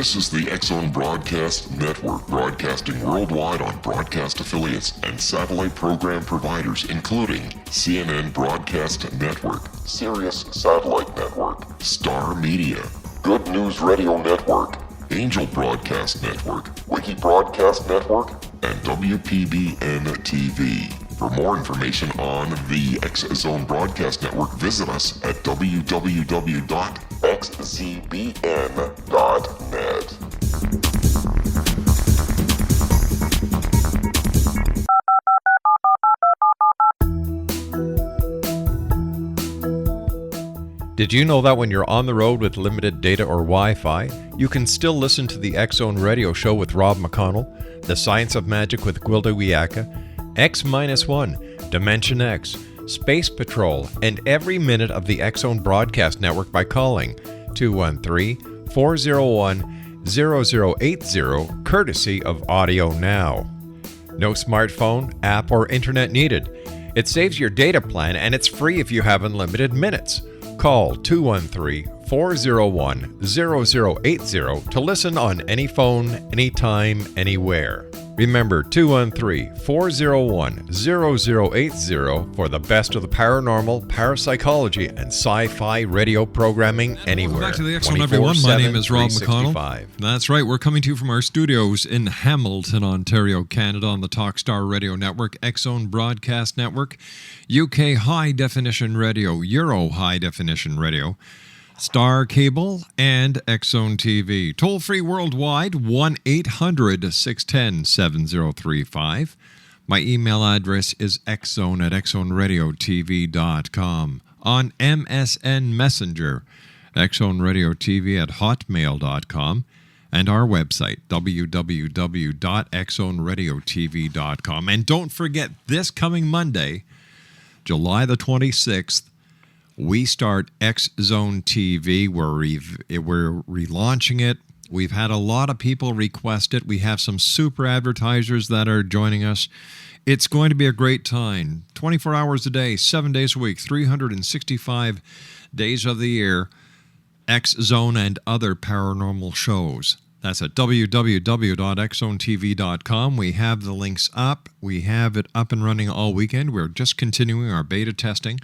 This is the X-Zone Broadcast Network, broadcasting worldwide on broadcast affiliates and satellite program providers, including CNN Broadcast Network, Sirius Satellite Network, Star Media, Good News Radio Network, Angel Broadcast Network, Wiki Broadcast Network, and WPBN TV. For more information on the X-Zone Broadcast Network, visit us at www.xzbn.net. Did you know that when you're on the road with limited data or Wi-Fi, you can still listen to the X-Zone Radio Show with Rob McConnell, The Science of Magic with Gwilda Wiyaka, X-1, Dimension X, Space Patrol, and every minute of the X-Zone Broadcast Network by calling 213-401-0080, courtesy of Audio Now. No smartphone, app, or internet needed. It saves your data plan and it's free if you have unlimited minutes. Call 213-401-0080 to listen on any phone, anytime, anywhere. Remember 213-401-0080 for the best of the paranormal, parapsychology, and sci-fi radio programming anywhere. Welcome back to the X-Zone, everyone. My name is Rob McConnell. That's right. We're coming to you from our studios in Hamilton, Ontario, Canada, on the Talkstar Radio Network, X-Zone Broadcast Network, UK High Definition Radio, Euro High Definition Radio, Star Cable, and X-Zone TV. Toll-free worldwide, 1-800-610-7035. My email address is xzone@xzoneradiotv.com. On MSN Messenger, xzoneradiotv@hotmail.com. And our website, www.xzoneradiotv.com. And don't forget, this coming Monday, July the 26th, we start X-Zone TV. We're relaunching it. We've had a lot of people request it. We have some super advertisers that are joining us. It's going to be a great time. 24 hours a day, 7 days a week, 365 days of the year. X-Zone and other paranormal shows. That's at www.xzonetv.com. We have the links up. We have it up and running all weekend. We're just continuing our beta testing.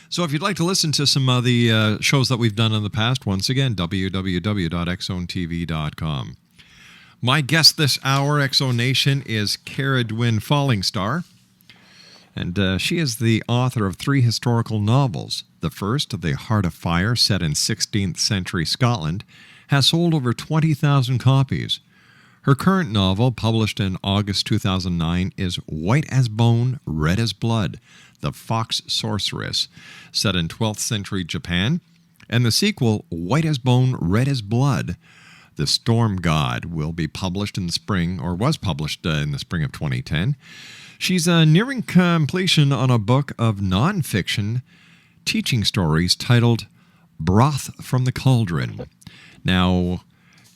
So if you'd like to listen to some of the shows that we've done in the past, once again, www.xzonetv.com. My guest this hour, X-Zone Nation, is Cerridwen Fallingstar. And she is the author of 3 historical novels. The first, The Heart of Fire, set in 16th century Scotland, has sold over 20,000 copies. Her current novel, published in August 2009, is White as Bone, Red as Blood, The Fox Sorceress, set in 12th century Japan. And the sequel, White as Bone, Red as Blood, The Storm God, will be published in the spring, or was published in the spring of 2010. She's nearing completion on a book of nonfiction teaching stories titled Broth from the Cauldron. Now,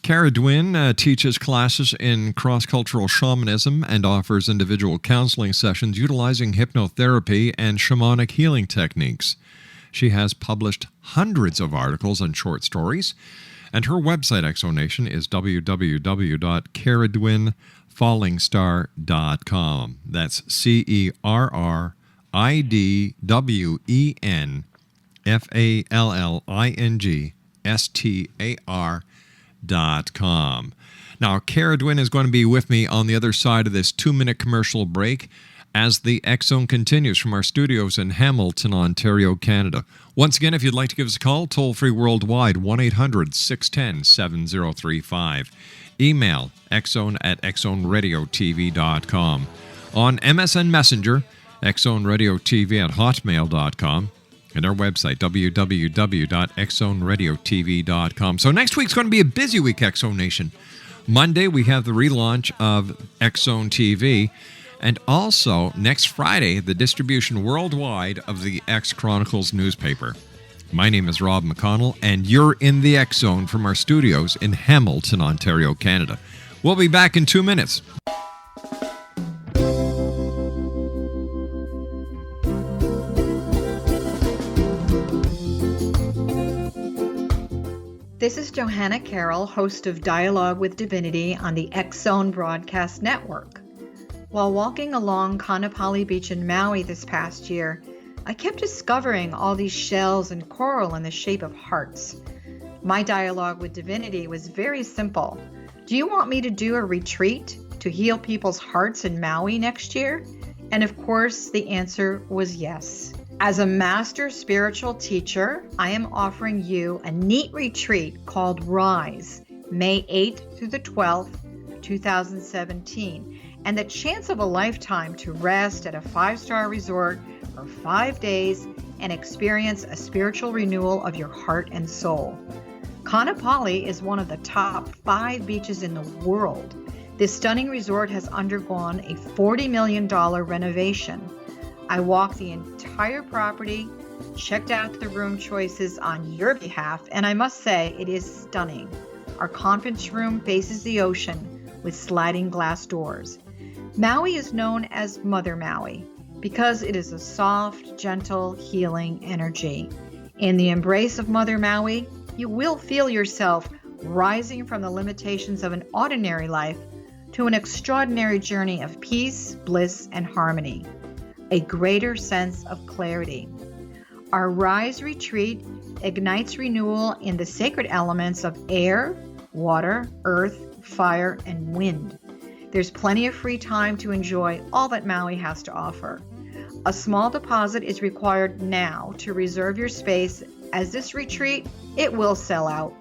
Cerridwen teaches classes in cross-cultural shamanism and offers individual counseling sessions utilizing hypnotherapy and shamanic healing techniques. She has published hundreds of articles and short stories, and her website, X-Zone, is www.cerridwenfallingstar.com. That's CerridwenFallingstar.com. Now, Cerridwen is going to be with me on the other side of this 2-minute commercial break as the X-Zone continues from our studios in Hamilton, Ontario, Canada. Once again, if you'd like to give us a call, toll-free worldwide, 1-800-610-7035. Email xzone@xzoneradiotv.com. On MSN Messenger, xzoneradiotv@hotmail.com. And our website, www.xzoneradiotv.com. So next week's going to be a busy week, X-Zone Nation. Monday, we have the relaunch of X-Zone TV. And also, next Friday, the distribution worldwide of the X Chronicles newspaper. My name is Rob McConnell, and you're in the X-Zone from our studios in Hamilton, Ontario, Canada. We'll be back in 2 minutes. This is Johanna Carroll, host of Dialogue with Divinity on the X-Zone Broadcast Network. While walking along Kaanapali Beach in Maui this past year, I kept discovering all these shells and coral in the shape of hearts. My dialogue with Divinity was very simple. Do you want me to do a retreat to heal people's hearts in Maui next year? And of course, the answer was yes. As a master spiritual teacher, I am offering you a neat retreat called Rise, May 8th through the 12th, 2017, and the chance of a lifetime to rest at a 5-star resort for 5 days and experience a spiritual renewal of your heart and soul. Kaanapali is one of the top 5 beaches in the world. This stunning resort has undergone a $40 million renovation. I walked the entire property, checked out the room choices on your behalf, and I must say it is stunning. Our conference room faces the ocean with sliding glass doors. Maui is known as Mother Maui because it is a soft, gentle, healing energy. In the embrace of Mother Maui, you will feel yourself rising from the limitations of an ordinary life to an extraordinary journey of peace, bliss, and harmony. A greater sense of clarity. Our Rise retreat ignites renewal in the sacred elements of air, water, earth, fire, and wind. There's plenty of free time to enjoy all that Maui has to offer. A small deposit is required now to reserve your space, as this retreat, it will sell out.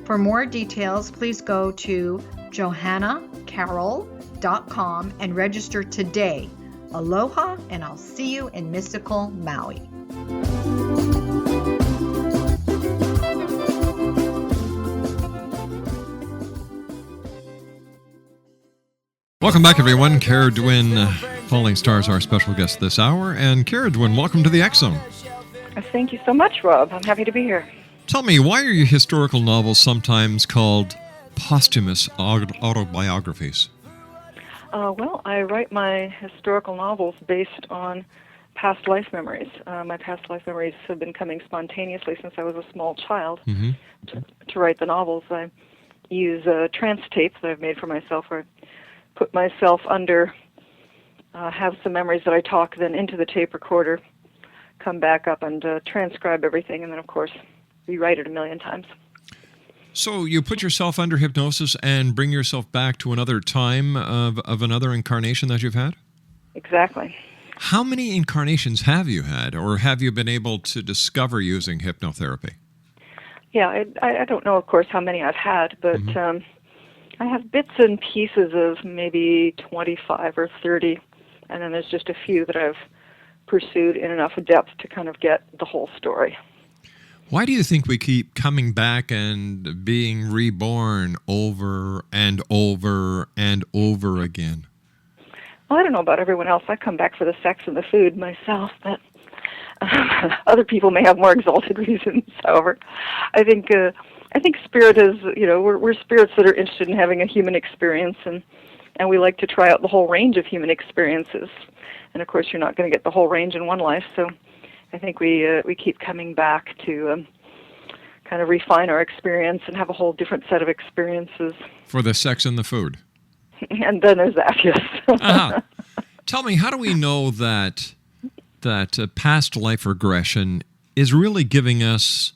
For more details, please go to johannacarroll.com and register today. Aloha, and I'll see you in mystical Maui. Welcome back, everyone. Cerridwen Fallingstar is our special guest this hour. And Cerridwen, welcome to the X-Zone. Thank you so much, Rob. I'm happy to be here. Tell me, why are your historical novels sometimes called posthumous autobiographies? Well, I write my historical novels based on past life memories. My past life memories have been coming spontaneously since I was a small child. To write the novels, I use a trance tape that I've made for myself, where I put myself under, have some memories that I talk then into the tape recorder, come back up and transcribe everything, and then, of course, rewrite it a million times. So you put yourself under hypnosis and bring yourself back to another time of another incarnation that you've had? Exactly. How many incarnations have you had, or have you been able to discover using hypnotherapy? Yeah, I don't know, of course, how many I've had, but I have bits and pieces of maybe 25 or 30, and then there's just a few that I've pursued in enough depth to kind of get the whole story. Why do you think we keep coming back and being reborn over and over and over again? Well, I don't know about everyone else. I come back for the sex and the food myself, but other people may have more exalted reasons. However, I think spirit is, we're spirits that are interested in having a human experience, and we like to try out the whole range of human experiences. And of course, you're not going to get the whole range in one life, so I think we keep coming back to kind of refine our experience and have a whole different set of experiences. For the sex and the food. And then there's that, yes. Tell me, how do we know that past life regression is really giving us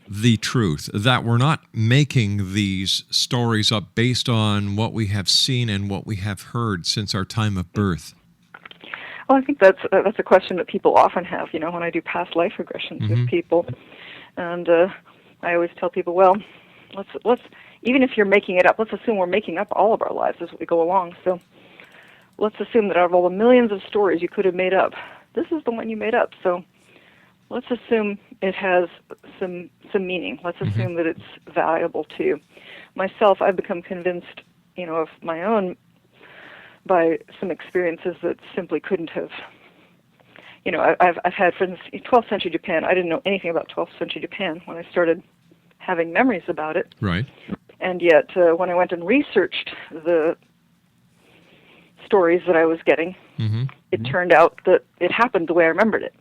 the truth, that we're not making these stories up based on what we have seen and what we have heard since our time of birth? Well, I think that's a question that people often have, when I do past life regressions with people. And I always tell people, well, let's even if you're making it up, let's assume we're making up all of our lives as we go along. So let's assume that out of all the millions of stories you could have made up, this is the one you made up. So let's assume it has some meaning. Let's assume that it's valuable to you. Myself, I've become convinced, of my own by some experiences that simply couldn't have. I've had, for instance, 12th century Japan. I didn't know anything about 12th century Japan when I started having memories about it. Right. And yet, when I went and researched the stories that I was getting, it turned out that it happened the way I remembered it.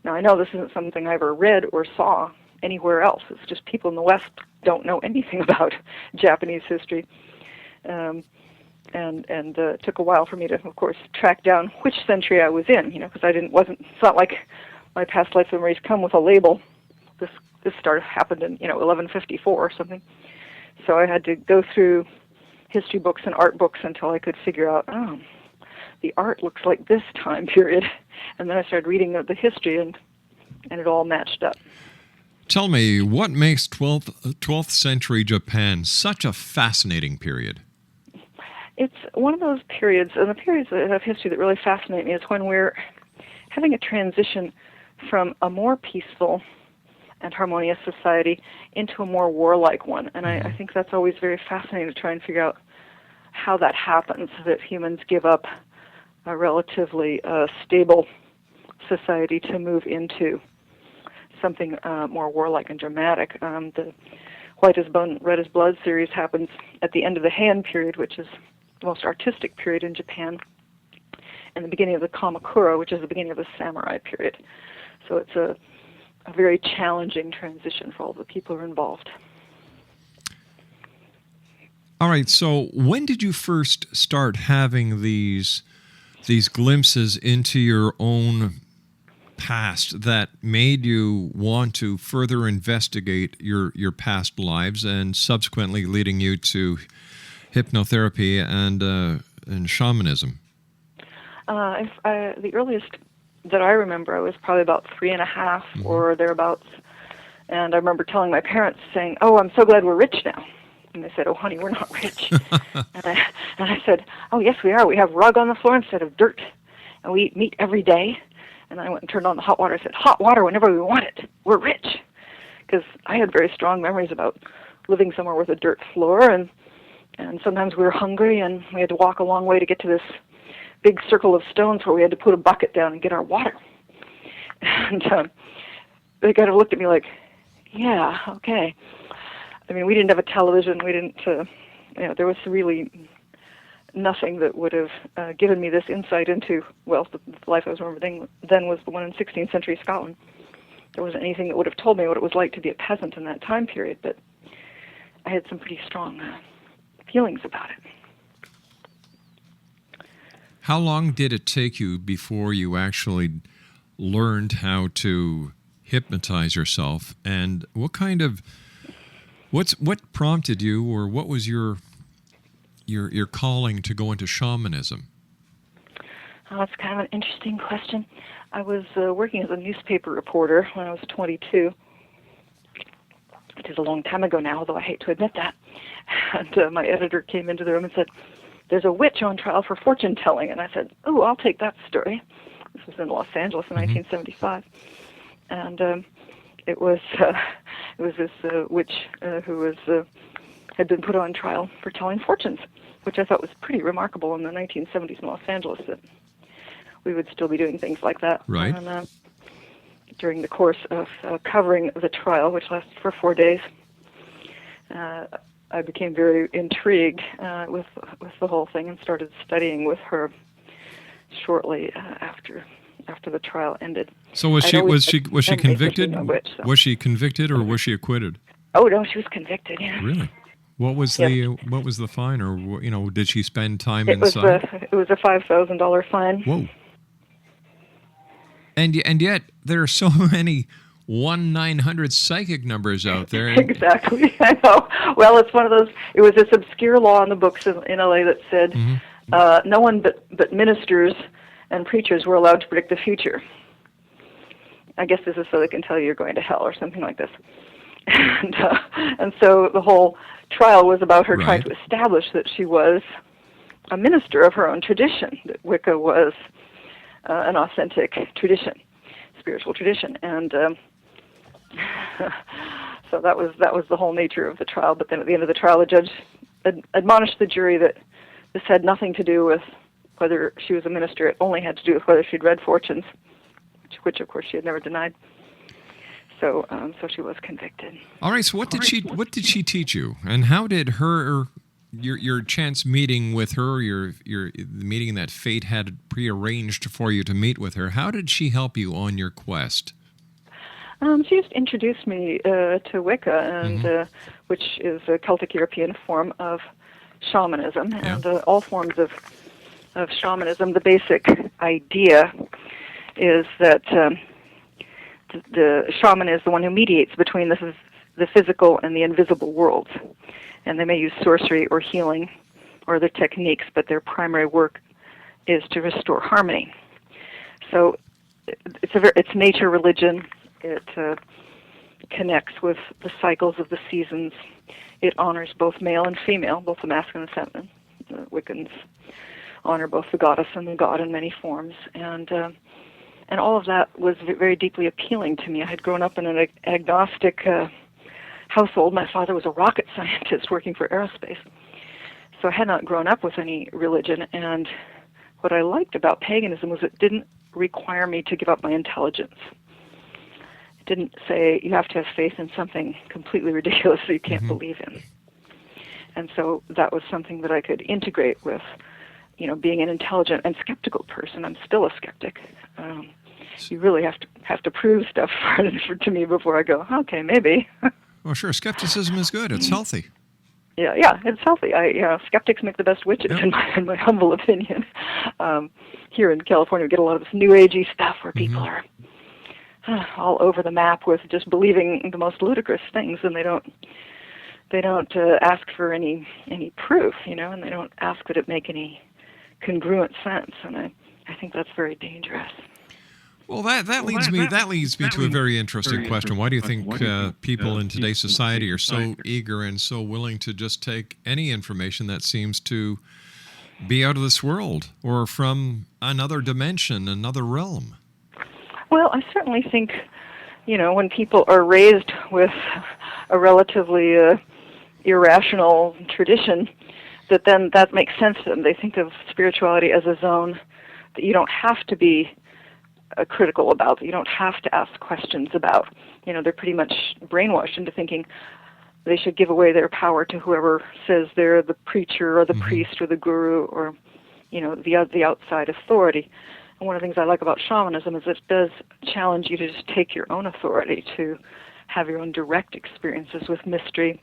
Now, I know this isn't something I ever read or saw anywhere else. It's just people in the West don't know anything about Japanese history. And it took a while for me to, of course, track down which century I was in, because it's not like my past life memories come with a label. This happened in, 1154 or something. So I had to go through history books and art books until I could figure out, the art looks like this time period. And then I started reading the history, and it all matched up. Tell me, what makes 12th century Japan such a fascinating period? It's one of those periods, and the periods of history that really fascinate me is when we're having a transition from a more peaceful and harmonious society into a more warlike one. And I think that's always very fascinating to try and figure out how that happens, that humans give up a relatively stable society to move into something more warlike and dramatic. The White as Bone, Red as Blood series happens at the end of the Han period, which is the most artistic period in Japan, and the beginning of the Kamakura, which is the beginning of the samurai period. So it's a very challenging transition for all the people who are involved. All right, so when did you first start having these glimpses into your own past that made you want to further investigate your past lives, and subsequently leading you to hypnotherapy and shamanism? The earliest that I remember, I was probably about 3.5 or thereabouts, and I remember telling my parents, saying, "Oh, I'm so glad we're rich now." And they said, "Oh, honey, we're not rich." and I said, "Oh, yes, we are. We have rug on the floor instead of dirt, and we eat meat every day." And I went and turned on the hot water. I said, "Hot water whenever we want it. We're rich." Because I had very strong memories about living somewhere with a dirt floor, and sometimes we were hungry, and we had to walk a long way to get to this big circle of stones where we had to put a bucket down and get our water. And they kind of looked at me like, "Yeah, okay." I mean, we didn't have a television. We didn't, there was really nothing that would have given me this insight into, well, the life I was remembering then was the one in 16th century Scotland. There wasn't anything that would have told me what it was like to be a peasant in that time period, but I had some pretty strong feelings about it. How long did it take you before you actually learned how to hypnotize yourself, and what prompted you, or what was your calling to go into shamanism? Oh, that's kind of an interesting question. I was working as a newspaper reporter when I was 22, which is a long time ago now, although I hate to admit that. And my editor came into the room and said, "There's a witch on trial for fortune telling." And I said, "Oh, I'll take that story." This was in Los Angeles in 1975. And it was this witch who had been put on trial for telling fortunes, which I thought was pretty remarkable in the 1970s in Los Angeles, that we would still be doing things like that. Right. And during the course of covering the trial, which lasted for 4 days, I became very intrigued with the whole thing and started studying with her shortly after the trial ended. So was she convicted? Witch, so. Was she convicted, or was she acquitted? Oh no, she was convicted. Yeah. Really? What was the fine, or did she spend time inside? It was a $5,000 fine. Whoa. And yet there are so many 1-900 psychic numbers out there. Exactly, I know. Well, it's one of those. It was this obscure law in the books in LA that said no one but ministers and preachers were allowed to predict the future. I guess this is so they can tell you you're going to hell or something like this. And so the whole trial was about her trying to establish that she was a minister of her own tradition, that Wicca was an authentic tradition, spiritual tradition. And so that was the whole nature of the trial. But then at the end of the trial, the judge admonished the jury that this had nothing to do with whether she was a minister. It only had to do with whether she'd read fortunes, which of course she had never denied. So she was convicted. All right. So what did she teach you, and how did your chance meeting with her, the meeting that fate had prearranged for you to meet with her, how did she help you on your quest? She just introduced me to Wicca, and which is a Celtic European form of shamanism, and all forms of shamanism. The basic idea is that the shaman is the one who mediates between the physical and the invisible worlds, and they may use sorcery or healing or other techniques, but their primary work is to restore harmony. So it's nature religion. It connects with the cycles of the seasons. It honors both male and female, both the masculine and feminine. The Wiccans honor both the goddess and the god in many forms, and all of that was very deeply appealing to me. I had grown up in an agnostic household. My father was a rocket scientist working for aerospace, so I had not grown up with any religion. And what I liked about paganism was it didn't require me to give up my intelligence. It didn't say you have to have faith in something completely ridiculous that you can't believe in. And so that was something that I could integrate with, being an intelligent and skeptical person. I'm still a skeptic. You really have to prove stuff to me before I go, okay, maybe. Well, sure. Skepticism is good. It's healthy. Yeah, it's healthy. Skeptics make the best witches, in my humble opinion. Here in California, we get a lot of this new agey stuff where people are all over the map with just believing the most ludicrous things, and they don't ask for any proof, and they don't ask that it make any congruent sense, and I think that's very dangerous. Well, that leads me to a very interesting question. Why do you think people in today's society are so eager and so willing to just take any information that seems to be out of this world or from another dimension, another realm? Well, I certainly think, when people are raised with a relatively irrational tradition, that makes sense to them. They think of spirituality as a zone that you don't have to be critical about, that you don't have to ask questions about. They're pretty much brainwashed into thinking they should give away their power to whoever says they're the preacher or the priest or the guru or, the outside authority. And one of the things I like about shamanism is it does challenge you to just take your own authority, to have your own direct experiences with mystery,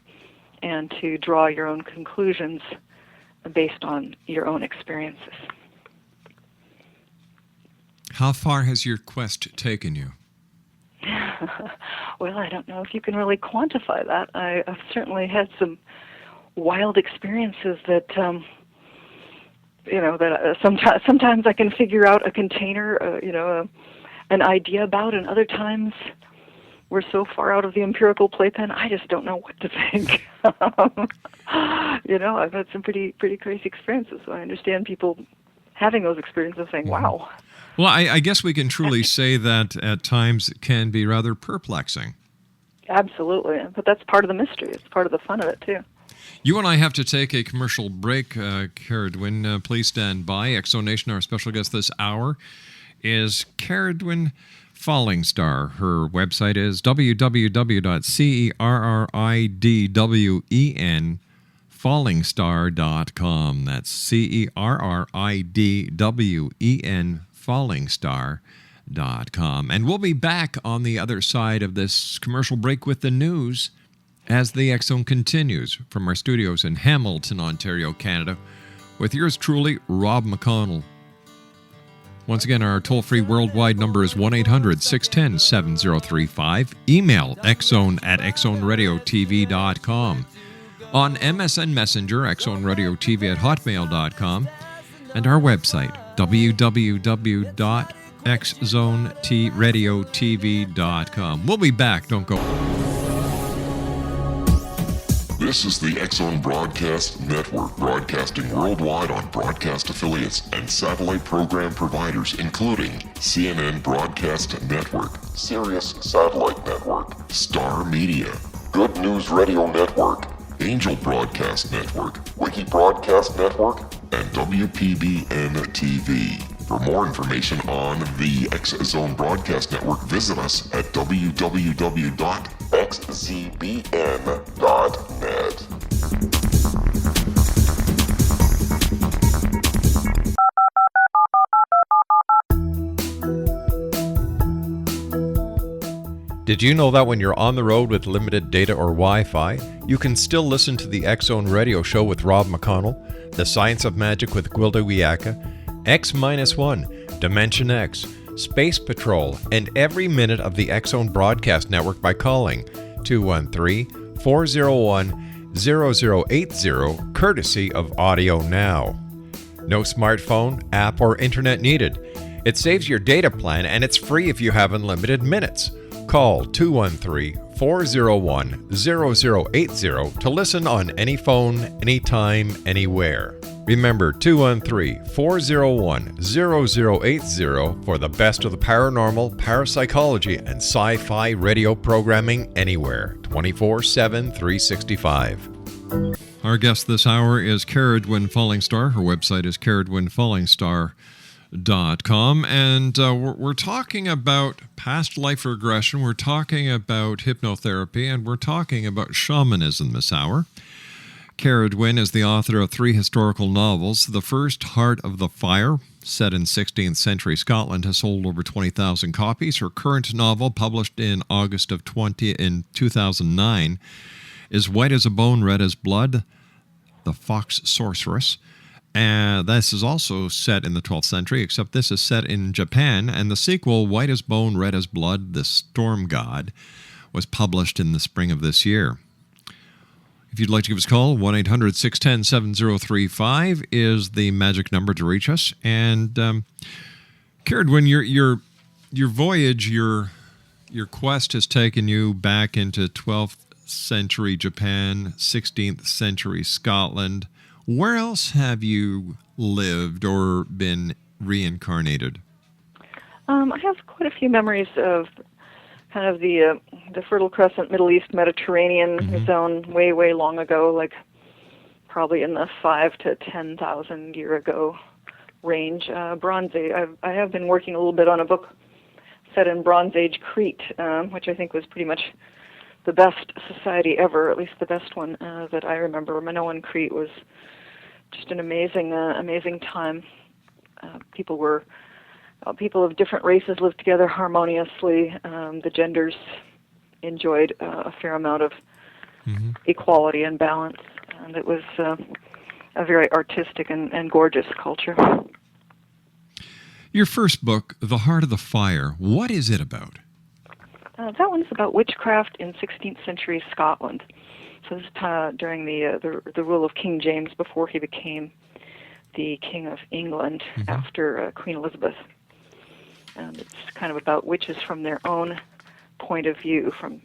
and to draw your own conclusions based on your own experiences. How far has your quest taken you? Well, I don't know if you can really quantify that. I've certainly had some wild experiences that, sometimes I can figure out a container, an idea about, and other times we're so far out of the empirical playpen, I just don't know what to think. I've had some pretty crazy experiences, so I understand people having those experiences saying, wow. Well, I guess we can truly say that at times it can be rather perplexing. Absolutely, but that's part of the mystery. It's part of the fun of it, too. You and I have to take a commercial break, Cerridwen. Please stand by. Exonation, our special guest this hour, is Cerridwen Fallingstar. Her website is www.cerridwen.fallingstar.com. That's CERRIDWEN Fallingstar.com. And we'll be back on the other side of this commercial break with the news as the X Zone continues from our studios in Hamilton, Ontario, Canada, with yours truly, Rob McConnell. Once again, our toll-free worldwide number is 1-800-610-7035. Email xzone@xzoneradiotv.com. On MSN Messenger, xzoneradiotv@hotmail.com. And our website, www.xzoneradiotv.com. We'll be back. Don't go. This is the X Zone Broadcast Network, broadcasting worldwide on broadcast affiliates and satellite program providers, including CNN Broadcast Network, Sirius Satellite Network, Star Media, Good News Radio Network, Angel Broadcast Network, Wiki Broadcast Network, and WPBN TV. For more information on the X Zone Broadcast Network, visit us at www.xzbn.net. Did you know that when you're on the road with limited data or Wi-Fi, you can still listen to the X-Zone Radio Show with Rob McConnell, The Science of Magic with Gwilda Wiyaka, X-1, Dimension X, Space Patrol, and every minute of the X-Zone Broadcast Network by calling 213-401-0080, courtesy of Audio Now. No smartphone, app, or internet needed. It saves your data plan and it's free if you have unlimited minutes. Call 213-401-0080 to listen on any phone, anytime, anywhere. Remember 213-401-0080 for the best of the paranormal, parapsychology, and sci-fi radio programming anywhere, 24/7, 365. Our guest this hour is Cerridwen Fallingstar. Her website is cerridwenfallingstar.com, and we're talking about past life regression, we're talking about hypnotherapy, and we're talking about shamanism this hour. Cerridwen is the author of 3 historical novels. The first, Heart of the Fire, set in 16th century Scotland, has sold over 20,000 copies. Her current novel, published in August of 2009, is White as a Bone, Red as Blood, The Fox Sorceress. And this is also set in the 12th century, except this is set in Japan. And the sequel, White as Bone, Red as Blood, The Storm God, was published in the spring of this year. If you'd like to give us a call, 1-800-610-7035 is the magic number to reach us. And Cerridwen, your voyage, your quest has taken you back into 12th century Japan, 16th century Scotland. Where else have you lived or been reincarnated? I have quite a few memories of kind of the Fertile Crescent, Middle East, Mediterranean zone way, way long ago, like probably in the 5,000 to 10,000 year ago range. Bronze Age. I have been working a little bit on a book set in Bronze Age Crete, which I think was pretty much the best society ever, at least the best one that I remember. Minoan Crete was just an amazing time. People of different races lived together harmoniously. The genders enjoyed a fair amount of equality and balance, and it was a very artistic and gorgeous culture. Your first book, The Heart of the Fire, what is it about? That one's about witchcraft in 16th century Scotland. So this is during the rule of King James, before he became the King of England after Queen Elizabeth. And it's kind of about witches from their own point of view, from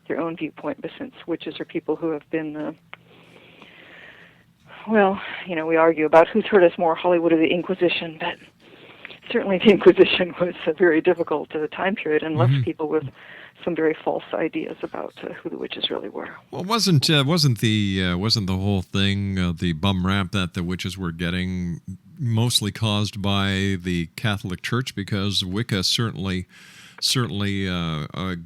their own viewpoint, but since witches are people who have been, we argue about who's hurt us more, Hollywood or the Inquisition, but certainly the Inquisition was a very difficult time period and left people with some very false ideas about who the witches really were. Well, wasn't the whole thing the bum rap that the witches were getting mostly caused by the Catholic Church, because Wicca certainly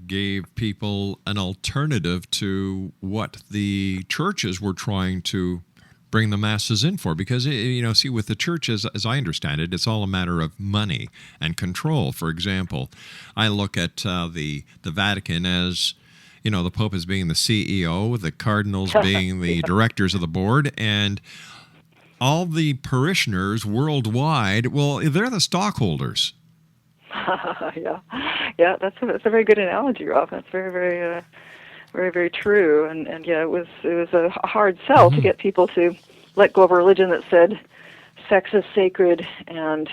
gave people an alternative to what the churches were trying to bring the masses in for, because see, with the church, as I understand it, it's all a matter of money and control. For example, I look at the Vatican as, the Pope as being the CEO, the cardinals being the directors of the board, and all the parishioners worldwide, well, they're the stockholders. Yeah, that's a very good analogy, Rob. That's very, very very, very true, and yeah, it was a hard sell to get people to let go of a religion that said sex is sacred and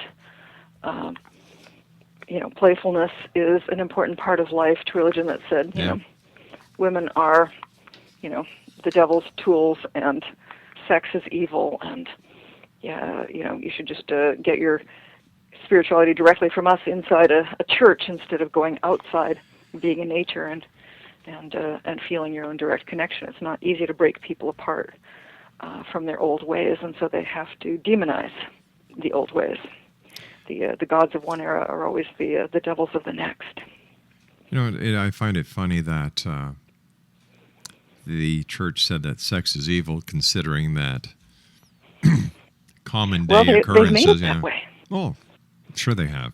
playfulness is an important part of life, to a religion that said women are the devil's tools and sex is evil, and you should just get your spirituality directly from us inside a church instead of going outside, being in nature and feeling your own direct connection. It's not easy to break people apart from their old ways, and so they have to demonize the old ways. The gods of one era are always the devils of the next. I find it funny that the church said that sex is evil, considering that common day occurrences. They've made it that way. Oh, sure they have.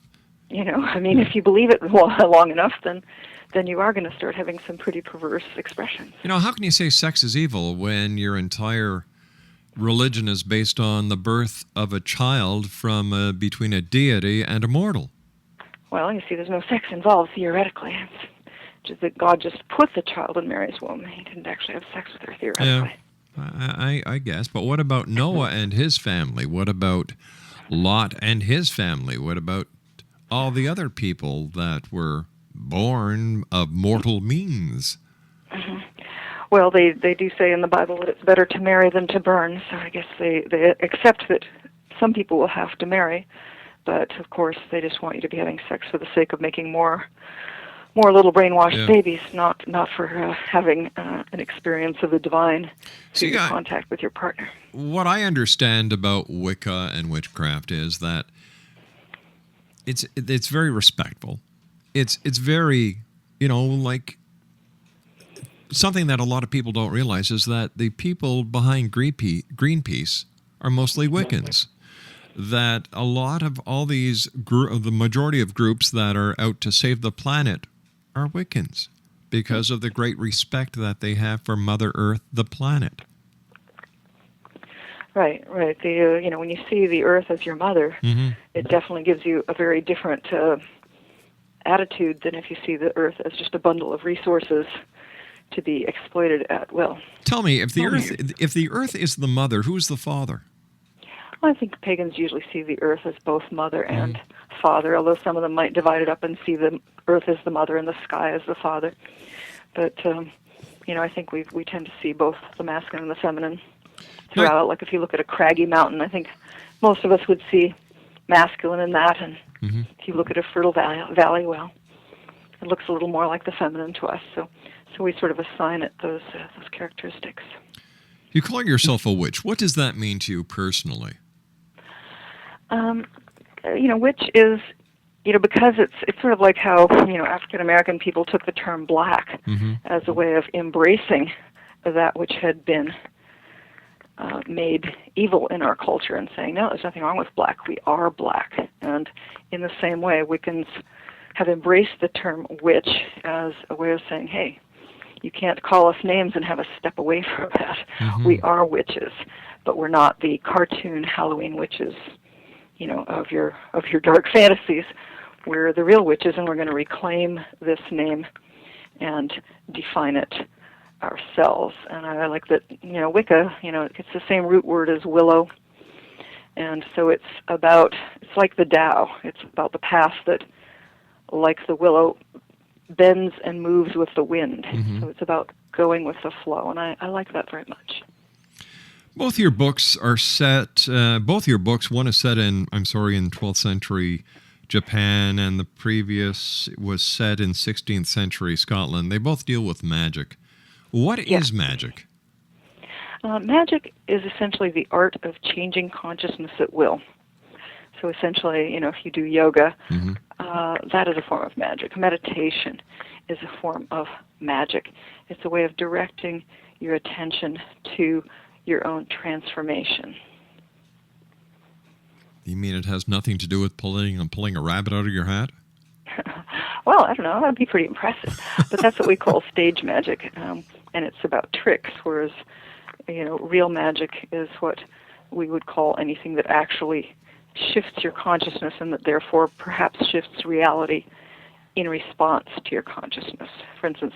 If you believe it long enough, then then you are going to start having some pretty perverse expressions. How can you say sex is evil when your entire religion is based on the birth of a child from between a deity and a mortal? Well, you see, there's no sex involved theoretically. It's just that God just put the child in Mary's womb. He didn't actually have sex with her theoretically. Yeah, I guess. But what about Noah and his family? What about Lot and his family? What about all the other people that were born of mortal means? Mm-hmm. Well, they do say in the Bible that it's better to marry than to burn, so I guess they accept that some people will have to marry, but of course they just want you to be having sex for the sake of making more little brainwashed babies, not for having an experience of the divine through your contact with your partner. What I understand about Wicca and witchcraft is that it's very respectful. It's very, like something that a lot of people don't realize is that the people behind Greenpeace are mostly Wiccans. That a lot of all these, the majority of groups that are out to save the planet are Wiccans because of the great respect that they have for Mother Earth, the planet. Right. When you see the Earth as your mother, it definitely gives you a very different attitude than if you see the Earth as just a bundle of resources to be exploited at will. Tell me, if the Earth is the mother, who's the father? Well, I think pagans usually see the Earth as both mother and father, although some of them might divide it up and see the Earth as the mother and the sky as the father. But I think we tend to see both the masculine and the feminine throughout. Like if you look at a craggy mountain, I think most of us would see masculine in that, and if you look at a fertile valley, well, it looks a little more like the feminine to us. So we sort of assign it those characteristics. You call yourself a witch. What does that mean to you personally? Witch is, because it's sort of like how, African American people took the term black as a way of embracing that which had been made evil in our culture and saying, no, there's nothing wrong with black. We are black. And in the same way, Wiccans have embraced the term witch as a way of saying, hey, you can't call us names and have us step away from that. We are witches, but we're not the cartoon Halloween witches, of your dark fantasies. We're the real witches, and we're going to reclaim this name and define it ourselves. And I like that, Wicca, it's the same root word as willow. And so it's like the Tao. It's about the path that, like the willow, bends and moves with the wind. So it's about going with the flow, and I like that very much. Both your books are set, one is set in 12th century Japan, and the previous was set in 16th century Scotland. They both deal with magic. What is magic? Magic is essentially the art of changing consciousness at will. So essentially, if you do yoga, that is a form of magic. Meditation is a form of magic. It's a way of directing your attention to your own transformation. You mean it has nothing to do with pulling a rabbit out of your hat? Well, I don't know. That would be pretty impressive. But that's what we call stage magic, and it's about tricks, whereas, real magic is what we would call anything that actually shifts your consciousness and that therefore perhaps shifts reality in response to your consciousness. For instance,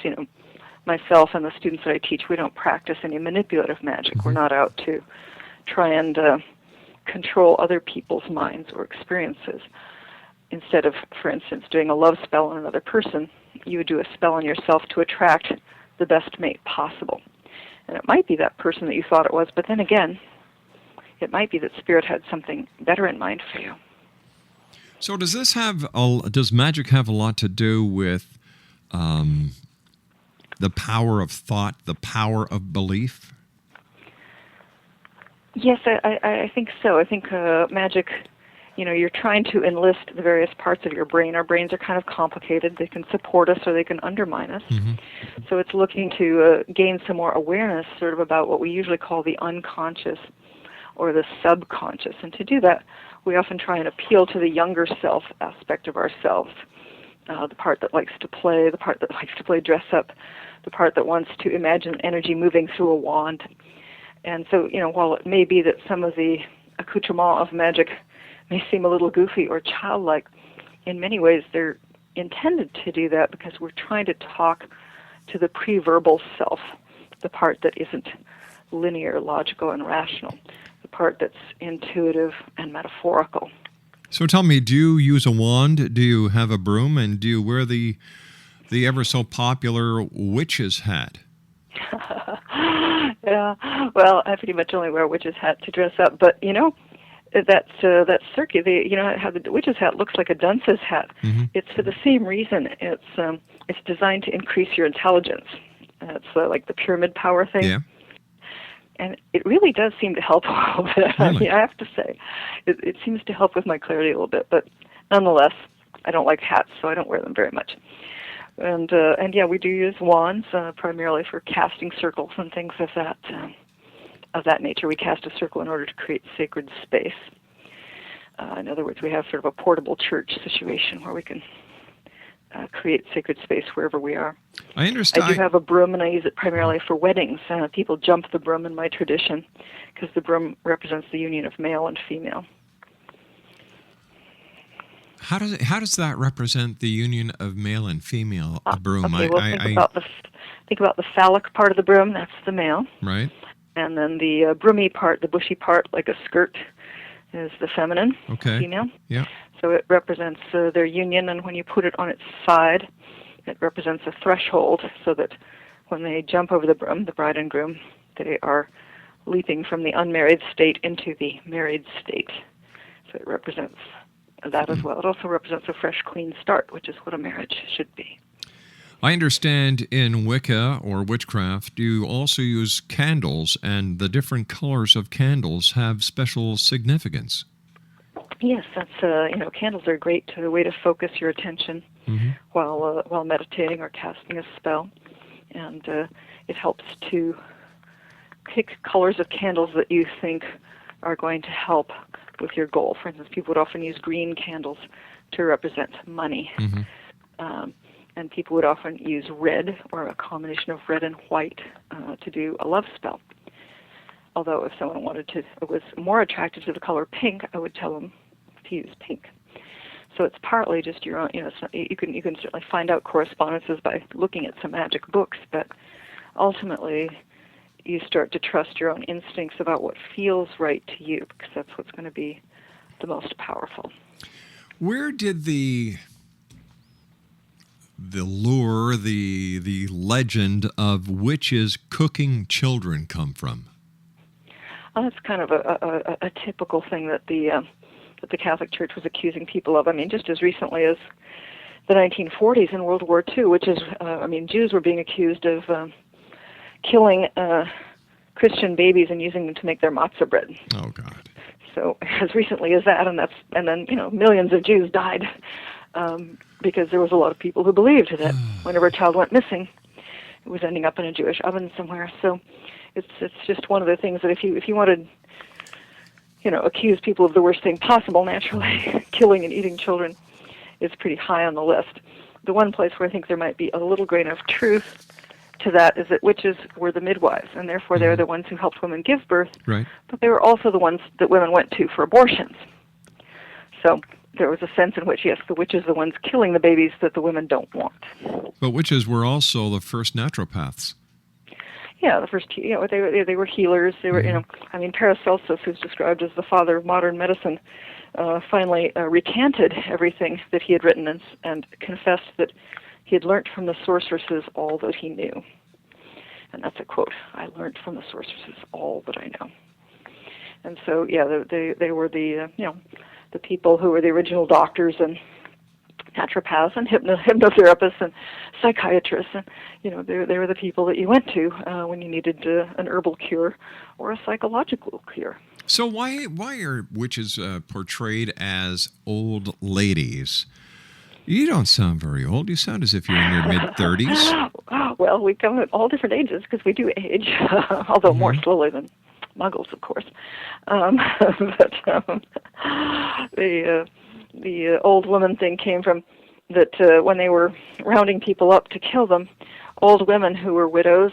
myself and the students that I teach, we don't practice any manipulative magic. We're not out to try and control other people's minds or experiences. Instead of, for instance, doing a love spell on another person, you would do a spell on yourself to attract the best mate possible. And it might be that person that you thought it was, but then again, it might be that Spirit had something better in mind for you. So does magic have a lot to do with the power of thought, the power of belief? Yes, I think so. I think magic, you're trying to enlist the various parts of your brain. Our brains are kind of complicated. They can support us or they can undermine us. So it's looking to gain some more awareness sort of about what we usually call the unconscious or the subconscious. And to do that, we often try and appeal to the younger self aspect of ourselves. the part that likes to play, the part that likes to play dress up, the part that wants to imagine energy moving through a wand. And so, while it may be that some of the accoutrement of magic may seem a little goofy or childlike, in many ways they're intended to do that because we're trying to talk to the pre-verbal self, the part that isn't linear, logical, and rational, the part that's intuitive and metaphorical. So tell me, do you use a wand? Do you have a broom? And do you wear the ever so popular witch's hat? Yeah, well, I pretty much only wear a witch's hat to dress up, but that circular, how the witch's hat looks like a dunce's hat. Mm-hmm. It's for the same reason. It's designed to increase your intelligence. It's like the pyramid power thing. Yeah. And it really does seem to help a little bit. Really? I mean, I have to say, it seems to help with my clarity a little bit. But nonetheless, I don't like hats, so I don't wear them very much. And yeah, we do use wands primarily for casting circles and things of that nature. We cast a circle in order to create sacred space. In other words, we have sort of a portable church situation where we can create sacred space wherever we are. I understand. I do have a broom, and I use it primarily for weddings. People jump the broom in my tradition because the broom represents the union of male and female. How does that represent the union of male and female? A broom. Okay, well, think about the phallic part of the broom. That's the male. Right. And then the broomy part, the bushy part, like a skirt, is the feminine, female. Yeah. So it represents their union, and when you put it on its side, it represents a threshold, so that when they jump over the broom, the bride and groom, they are leaping from the unmarried state into the married state. So it represents that as well. It also represents a fresh, clean start, which is what a marriage should be. I understand in Wicca or witchcraft, you also use candles, and the different colors of candles have special significance. Yes, that's candles are a great way to focus your attention while meditating or casting a spell, and it helps to pick colors of candles that you think are going to help with your goal. For instance, people would often use green candles to represent money, and people would often use red or a combination of red and white to do a love spell. Although if someone was more attracted to the color pink, I would tell them to use pink. So it's partly just your own, you can certainly find out correspondences by looking at some magic books, but ultimately you start to trust your own instincts about what feels right to you, because that's what's going to be the most powerful. Where did the lure, the legend of witches cooking children come from? That's kind of a typical thing that the Catholic Church was accusing people of. I mean, just as recently as the 1940s in World War II, which is, Jews were being accused of killing Christian babies and using them to make their matzah bread. Oh God! So as recently as that, and then millions of Jews died because there was a lot of people who believed that whenever a child went missing, it was ending up in a Jewish oven somewhere. So it's just one of the things that if you wanted, accuse people of the worst thing possible, naturally, killing and eating children is pretty high on the list. The one place where I think there might be a little grain of truth to that is that witches were the midwives, and therefore they're the ones who helped women give birth, right. But they were also the ones that women went to for abortions. So there was a sense in which, yes, the witches are the ones killing the babies that the women don't want. But witches were also the first naturopaths. Yeah, the first, they were healers. They were, Paracelsus, who's described as the father of modern medicine, finally recanted everything that he had written and confessed that he had learned from the sorceresses all that he knew. And that's a quote, "I learned from the sorceresses all that I know." And so, yeah, they were the people who were the original doctors and naturopaths and hypnotherapists and psychiatrists, and they were the people that you went to when you needed an herbal cure or a psychological cure. So why are witches portrayed as old ladies? You don't sound very old. You sound as if you're in your mid-30s. Well, we come at all different ages because we do age, although more slowly than muggles, of course. But the old woman thing came from that when they were rounding people up to kill them, old women who were widows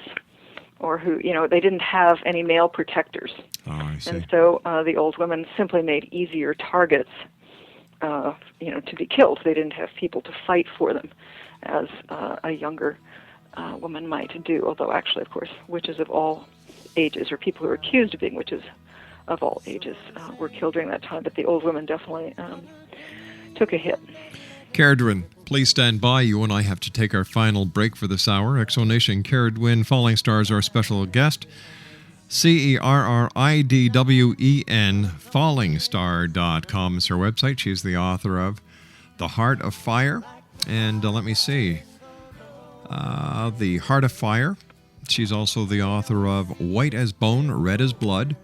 or who, they didn't have any male protectors. Oh, I see. And so the old women simply made easier targets, to be killed. They didn't have people to fight for them, as a younger woman might do. Although, actually, of course, witches of all ages, or people who are accused of being witches of all ages, were killed during that time. But the old women definitely took a hit. Cerridwen, please stand by. You and I have to take our final break for this hour. Exonation Cerridwen Fallingstar is our special guest. Cerridwen, Fallingstar.com is her website. She's the author of The Heart of Fire. And let me see. The Heart of Fire. She's also the author of White as Bone, Red as Blood,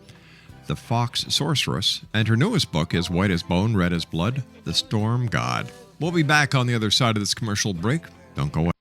The Fox Sorceress. And her newest book is White as Bone, Red as Blood, The Storm God. We'll be back on the other side of this commercial break. Don't go away.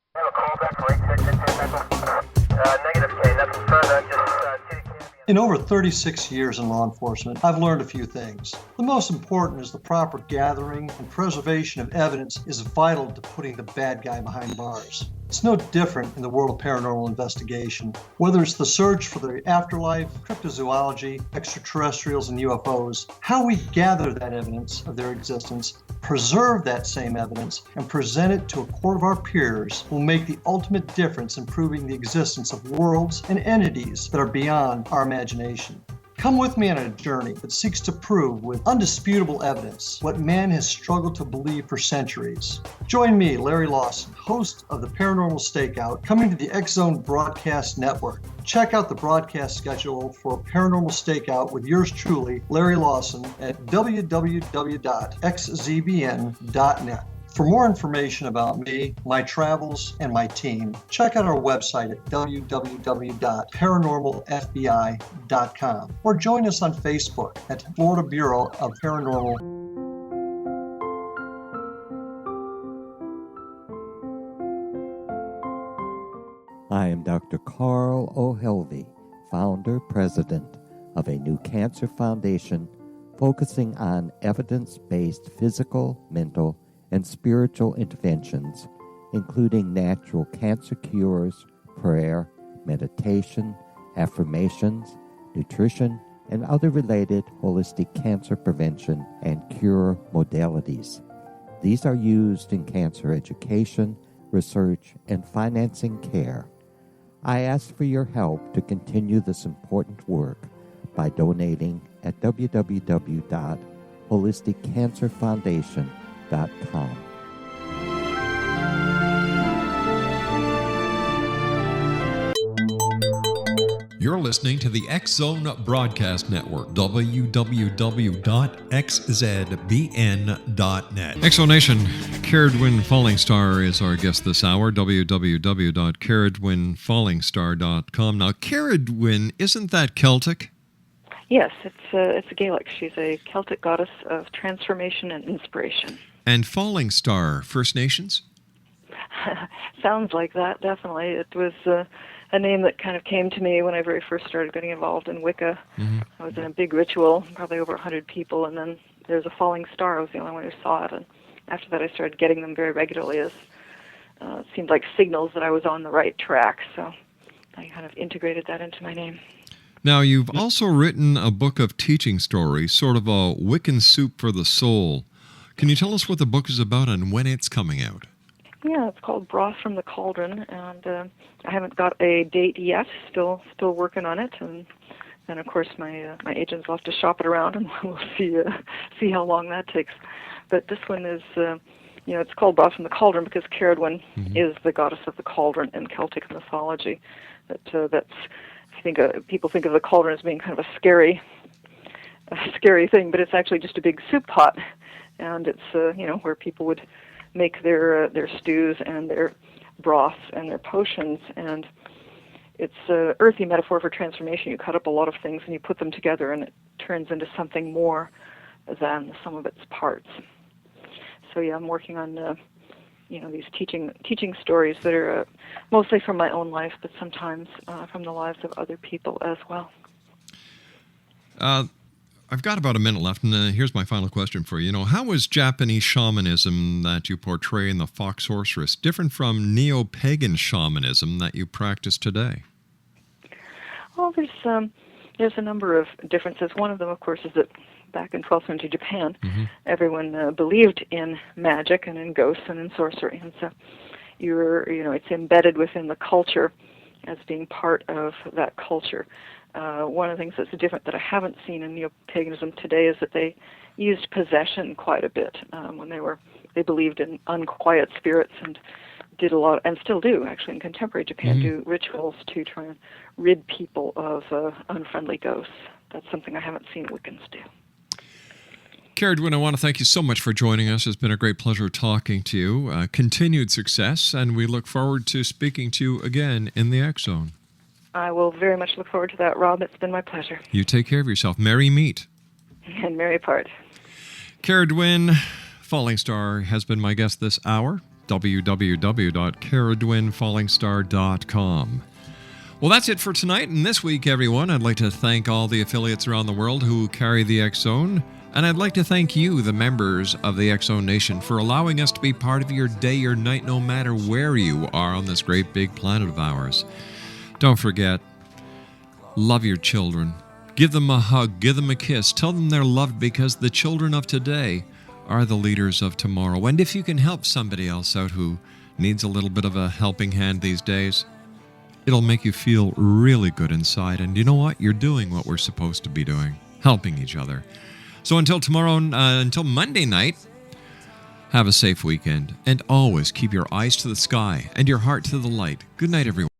In over 36 years in law enforcement, I've learned a few things. The most important is the proper gathering and preservation of evidence is vital to putting the bad guy behind bars. It's no different in the world of paranormal investigation. Whether it's the search for the afterlife, cryptozoology, extraterrestrials, and UFOs, how we gather that evidence of their existence, preserve that same evidence, and present it to a court of our peers will make the ultimate difference in proving the existence of worlds and entities that are beyond our imagination. Come with me on a journey that seeks to prove with undisputable evidence what man has struggled to believe for centuries. Join me, Larry Lawson, host of the Paranormal Stakeout, coming to the X Zone Broadcast Network. Check out the broadcast schedule for Paranormal Stakeout with yours truly, Larry Lawson, at www.xzbn.net. For more information about me, my travels, and my team, check out our website at www.paranormalfbi.com or join us on Facebook at Florida Bureau of Paranormal. I am Dr. Carl O'Helvey, founder, president of a new cancer foundation focusing on evidence-based physical, mental, and spiritual interventions, including natural cancer cures, prayer, meditation, affirmations, nutrition, and other related holistic cancer prevention and cure modalities. These are used in cancer education, research, and financing care. I ask for your help to continue this important work by donating at www.holisticcancerfoundation.com. You're listening to the X Zone Broadcast Network, www.xzbn.net. Exonation, Cerridwen Fallingstar is our guest this hour, www.cerridwenfallingstar.com. Now, Cerridwen, isn't that Celtic? Yes, it's a Gaelic. She's a Celtic goddess of transformation and inspiration. And Fallingstar, First Nations? Sounds like that, definitely. It was a name that kind of came to me when I very first started getting involved in Wicca. Mm-hmm. I was in a big ritual, probably over 100 people, and then there's a falling star. I was the only one who saw it, and after that I started getting them very regularly as it seemed like signals that I was on the right track, so I kind of integrated that into my name. Now, you've also written a book of teaching stories, sort of a Wiccan soup for the soul. Can you tell us what the book is about and when it's coming out? Yeah, it's called Broth from the Cauldron, and I haven't got a date yet. Still working on it, and then of course my agents will have to shop it around, and we'll see how long that takes. But this one is, it's called Broth from the Cauldron because Cerridwen is the goddess of the cauldron in Celtic mythology. That's I think people think of the cauldron as being kind of a scary thing, but it's actually just a big soup pot, and it's where people would make their stews and their broths and their potions, and it's an earthy metaphor for transformation. You cut up a lot of things and you put them together, and it turns into something more than the sum of its parts. So yeah, I'm working on these teaching stories that are mostly from my own life, but sometimes from the lives of other people as well. I've got about a minute left, and here's my final question for you. How is Japanese shamanism that you portray in the Fox Sorceress different from neo-pagan shamanism that you practice today? Well, there's a number of differences. One of them, of course, is that back in 12th century Japan, everyone believed in magic and in ghosts and in sorcery, and so it's embedded within the culture as being part of that culture. One of the things that's different that I haven't seen in neo-paganism today is that they used possession quite a bit when they believed in unquiet spirits and did a lot, and still do actually in contemporary Japan, do rituals to try and rid people of unfriendly ghosts. That's something I haven't seen Wiccans do. Cerridwen, I want to thank you so much for joining us. It's been a great pleasure talking to you. Continued success, and we look forward to speaking to you again in the X Zone. I will very much look forward to that, Rob. It's been my pleasure. You take care of yourself. Merry meet. And merry part. Cerridwen Fallingstar has been my guest this hour. www.cerridwenfallingstar.com. Well, that's it for tonight and this week, everyone. I'd like to thank all the affiliates around the world who carry the X Zone. And I'd like to thank you, the members of the X Zone Nation, for allowing us to be part of your day or night, no matter where you are on this great big planet of ours. Don't forget, love your children. Give them a hug, give them a kiss. Tell them they're loved, because the children of today are the leaders of tomorrow. And if you can help somebody else out who needs a little bit of a helping hand these days, it'll make you feel really good inside. And you know what? You're doing what we're supposed to be doing, helping each other. So until tomorrow, until Monday night, have a safe weekend. And always keep your eyes to the sky and your heart to the light. Good night, everyone.